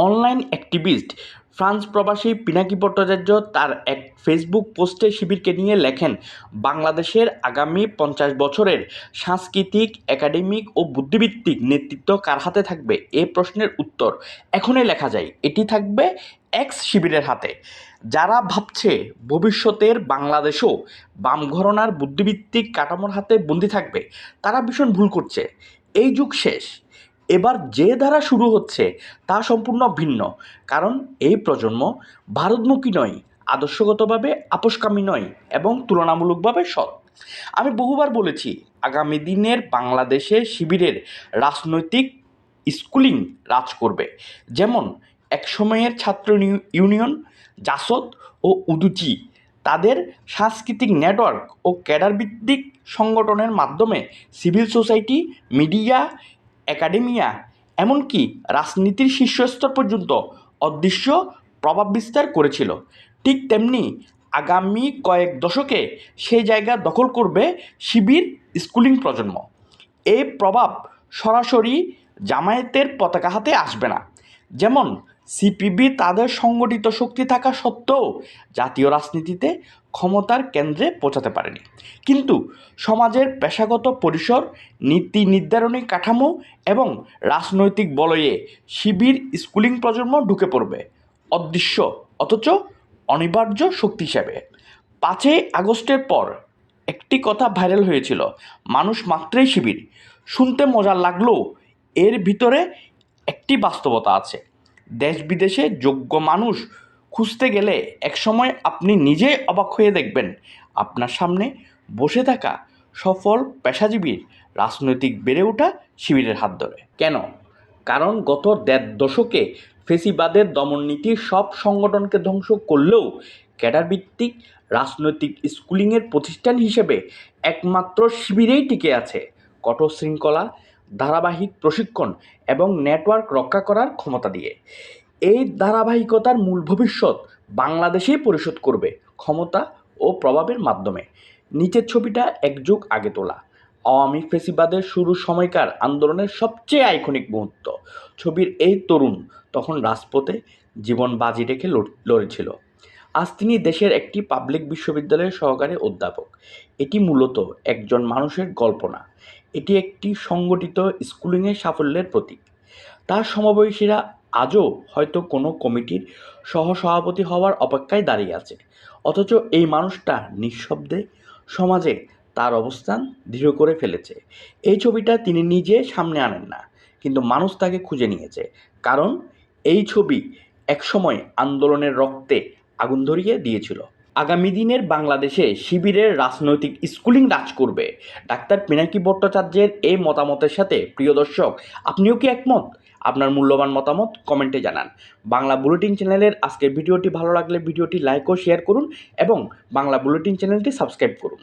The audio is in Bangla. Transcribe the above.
অনলাইন অ্যাক্টিভিস্ট ফ্রান্স প্রবাসী পিনাকি ভট্টাচার্য তার এক ফেসবুক পোস্টে শিবিরকে নিয়ে লেখেন, বাংলাদেশের আগামী ৫০ বছরের সাংস্কৃতিক, একাডেমিক ও বুদ্ধিবৃত্তিক নেতৃত্ব কার হাতে থাকবে? এ প্রশ্নের উত্তর এখনই লেখা যায়, এটি থাকবে এক্স শিবিরের হাতে। যারা ভাবছে ভবিষ্যতের বাংলাদেশও বাম ঘরানার বুদ্ধিবৃত্তিক কাঠামোর হাতে বন্দী থাকবে, তারা ভীষণ ভুল করছে। এই যুগ শেষ। এবার যে ধারা শুরু হচ্ছে তা সম্পূর্ণ ভিন্ন। কারণ এই প্রজন্ম ভারতমুখী নয়, আদর্শগতভাবে আপোসকামী নয় এবং তুলনামূলকভাবে সৎ। আমি বহুবার বলেছি, আগামী দিনের বাংলাদেশে শিবিরের রাজনৈতিক স্কুলিং রাজ করবে। যেমন একসময়ের ছাত্র ইউনিয়ন, জাসদ ও উদুচি তাদের সাংস্কৃতিক নেটওয়ার্ক ও ক্যাডারভিত্তিক সংগঠনের মাধ্যমে সিভিল সোসাইটি, মিডিয়া, একাডেমিয়া, এমনকি রাজনীতির শীর্ষস্তর পর্যন্ত অদৃশ্য প্রভাব বিস্তার করেছিল। ঠিক তেমনি আগামী কয়েক দশকে সেই জায়গা দখল করবে শিবির স্কুলিং প্রজন্ম। এই প্রভাব সরাসরি জামায়াতের পতাকা হাতে আসবে না। যেমন সিপিবি তাদের সংগঠিত শক্তি থাকা সত্ত্বেও জাতীয় রাজনীতিতে ক্ষমতার কেন্দ্রে পৌঁছাতে পারেনি, কিন্তু সমাজের পেশাগত পরিসর, নীতি নির্ধারণী কাঠামো এবং রাজনৈতিক বলয়ে শিবির স্কুলিং প্রজন্ম ঢুকে পড়বে অদৃশ্য অথচ অনিবার্য শক্তি হিসেবে। ৫ই আগস্টের পর একটি কথা ভাইরাল হয়েছিল, মানুষ মাত্রই শিবির। শুনতে মজা লাগলেও এর ভিতরে একটি বাস্তবতা আছে। দেশ বিদেশে যোগ্য মানুষ খুঁজতে গেলে একসময় আপনি নিজেই অবাক হয়ে দেখবেন আপনার সামনে বসে থাকা সফল পেশাজীবীর রাজনৈতিক বেড়ে ওঠা শিবিরের হাত ধরে। কেন? কারণ গত দেড় দশকে ফেসিবাদের দমননীতি সব সংগঠনকে ধ্বংস করলেও ক্যাডারভিত্তিক রাজনৈতিক স্কুলিংয়ের প্রতিষ্ঠান হিসেবে একমাত্র শিবিরেই টিকে আছে কঠোর শৃঙ্খলা, ধারাবাহিক প্রশিক্ষণ এবং নেটওয়ার্ক রক্ষা করার ক্ষমতা দিয়ে। এই ধারাবাহিকতার মূল ভবিষ্যৎ বাংলাদেশেই পরিশোধ করবে ক্ষমতা ও প্রভাবের মাধ্যমে। নিচের ছবিটা এক যুগ আগে তোলা, আওয়ামী ফেসিবাদের শুরুর সময়কার আন্দোলনের সবচেয়ে আইকনিক মুহূর্ত। ছবির এই তরুণ তখন রাজপথে জীবন বাজি রেখে লড়েছিল। আজ তিনি দেশের একটি পাবলিক বিশ্ববিদ্যালয়ের সহকারী অধ্যাপক। এটি মূলত একজন মানুষের গল্প না, এটি একটি সংগঠিত স্কুলিংয়ের সাফল্যের প্রতীক। তার সমবয়সীরা আজও হয়তো কোনো কমিটির সহসভাপতি হওয়ার অপেক্ষায় দাঁড়িয়ে আছে, অথচ এই মানুষটা নিঃশব্দে সমাজে তার অবস্থান দৃঢ় করে ফেলেছে। এই ছবিটা তিনি নিজে সামনে আনেন না, কিন্তু মানুষ তাকে খুঁজে নিয়েছে। কারণ এই ছবি একসময় আন্দোলনের রক্তে আগুন ধরিয়ে দিয়েছিল। আগামী দিনের বাংলাদেশে শিবিরের রাজনৈতিক স্কুলিং রাজ করবে। ডাক্তার পিনাকি ভট্টাচার্যের এই মতামতের সাথে প্রিয় দর্শক, আপনিও কি একমত? আপনার মূল্যবান মতামত কমেন্টে জানান। বাংলা বুলেটিন চ্যানেলের আজকের ভিডিওটি ভালো লাগলে ভিডিওটি লাইক ও শেয়ার করুন এবং বাংলা বুলেটিন চ্যানেলটি সাবস্ক্রাইব করুন।